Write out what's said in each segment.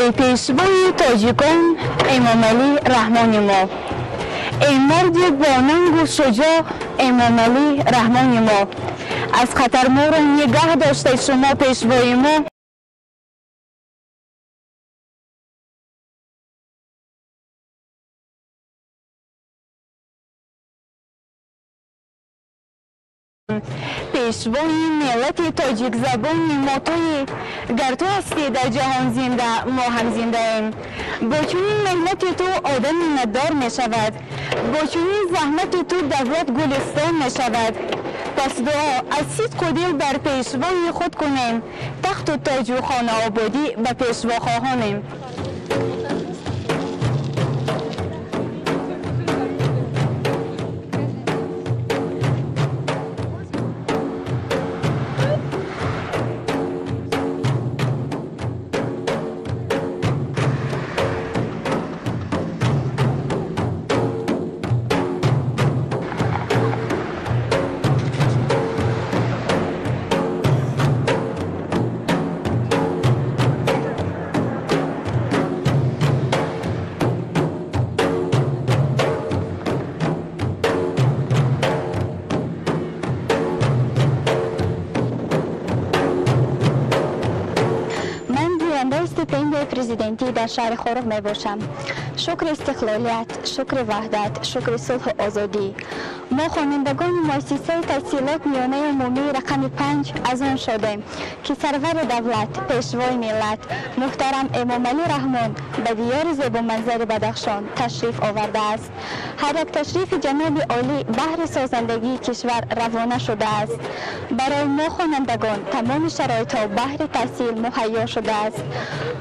ای پیشوای تاجیکان امام علی رحمانی ما، ای مرد باننگ و شجاع امام علی رحمانی ما، از خطر ما را نگه داشته شما پیشوای ما. پیشوای ملت تاجیک زبان ما توی گر تو هستی در جهان زنده ما هم زنده ایم. با چنین مهنت تو آدم ندار می شود، با چنین زحمت تو دولت گلستان می شود. پس دعا از صدق و دل بر پیشوای خود کنیم، تخت و تاج و خانه آبادی به پیشوا خواهانیم. استیپندیای پرزیدنتی در شهر خورغ می باشم. شکر استقلالیت، شکر وحدت، شکر صلح و آزادی. ما خوانندگان مؤسسه تحصیلات میانه عمومی رقم 5 از آن شدیم که سرور دولت، پیشوای ملت، محترم امام علی رحمان به دیار زیبا منظر بدخشان تشریف آورده است. هر یک تشریف جناب عالی بهر سازندگی کشور روانه شده است. برای ما خوانندگان تمام شرایط و بهر تحصیل مهیا شده است.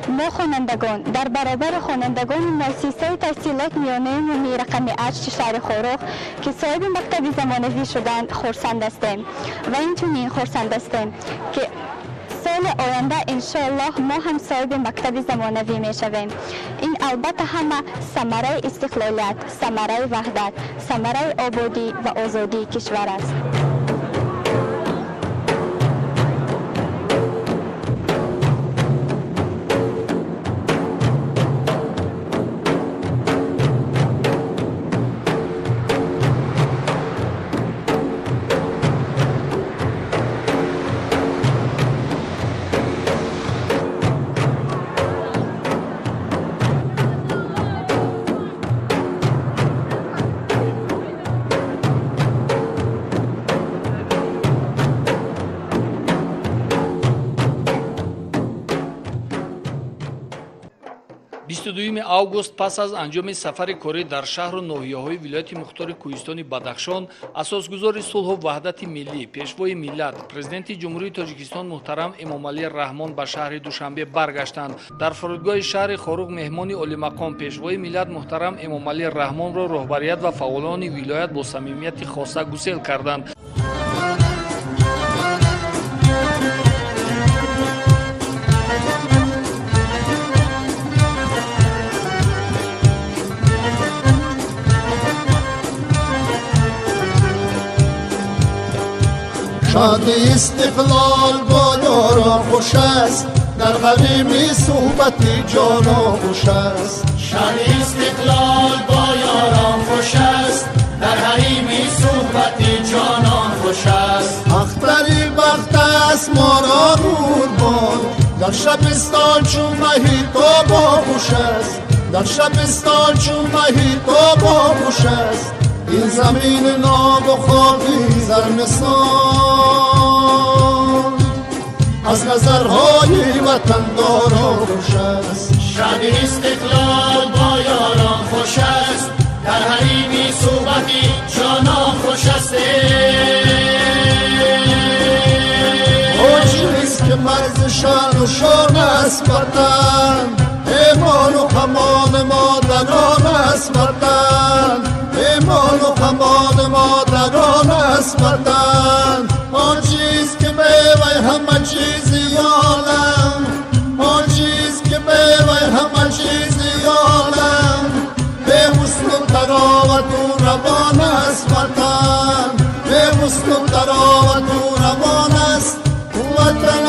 ما خوانندگان در برابر خوانندگان مؤسسه تحصیلات میانه عمومی رقم 8 شهر خورغ که صاحب مکتب زمانوی شدند خرسند هستیم و اینچنین خرسند هستیم که سال آینده انشاءالله ما هم صاحب مکتب زمانوی می شویم. این البته همه ثمره استقلالیت، ثمره وحدت، ثمره آبادی و آزادی کشور است. دوم август пас аз анҷоми сафари корӣ дар шаҳру ноҳияҳои вилояти мухтори кӯҳистони бадахшон асосгузори сулҳу ваҳдати миллӣ пешвои миллат президенти ҷумҳурии тоҷикистон муҳтарам эмомалӣ раҳмон ба шаҳри душанбе баргаштанд. дар фурудгоҳи шаҳри хорӯғ меҳмони олимақом пешвои миллат муҳтарам эмомалӣ раҳмонро роҳбарият ва фаъолони вилоят бо самимияти хоса гусел карданд. شاد استقلال با یاران خوش است، در حریم صحبت جانان خوش است. شاد استقلال با یاران خوش است، در حریم صحبت جانان خوش است. اختری بخت است ما را قربان، در شبستان چون مهیتابا خوش است. در شبستان چون مهیتابا خوش است. این زمین ناب و خاکی زرمستان از نظرهای وطنداران خوش است. شاد استقلال با یاران خوش است، در حریم صحبتی جانان خوش است. آجیست که مرز شان و شان است وطن، ایمان و خمان مادران است وطن. ایمان و خمان مادران است وطن. آن چیز که بیوی همه چیزی عالم، آن چیز که بیوی همه چیزی عالم. به حسن و تراوت و روان است وطن، به حسن و تراوت و روان است وطن.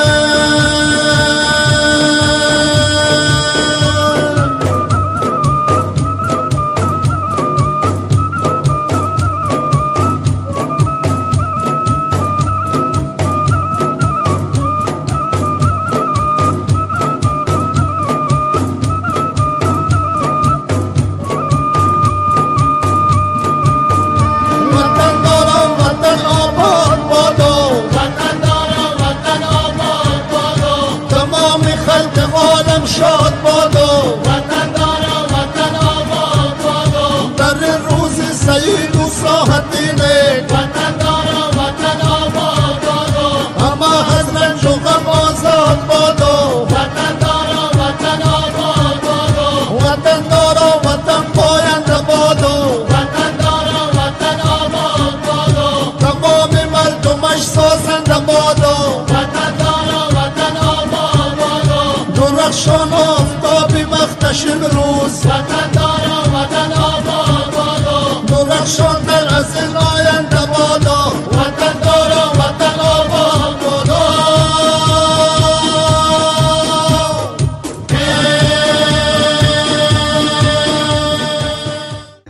سعید و صاحبینه وطن دارا وطن آباد بادو همه از رنج و غم آزاد بادو وطن دارا وطن آباد بادو وطن دارا وطن پاینده بادو وطن دارا وطن آباد بادو تمام مردمش سازنده بادو وطن دارا وطن آباد بادو درخشان آفتابی وقتش امروز وطن دارا وطن آباد بادو درخشان در از این آینده بادو وطن دارا وطن آباد بادو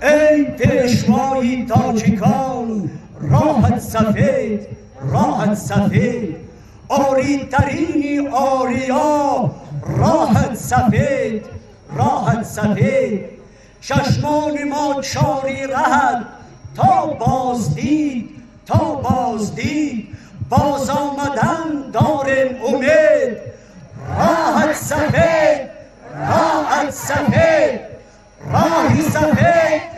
ای پیشوای تاجیکان راحت سفید راحت سفید آری ترینی آریا راحت سفید راحت سفید چشمان ما چاری رهد تا بازدید تا بازدید باز آمدن داریم امید راحت سفید راحت سفید راهی سفید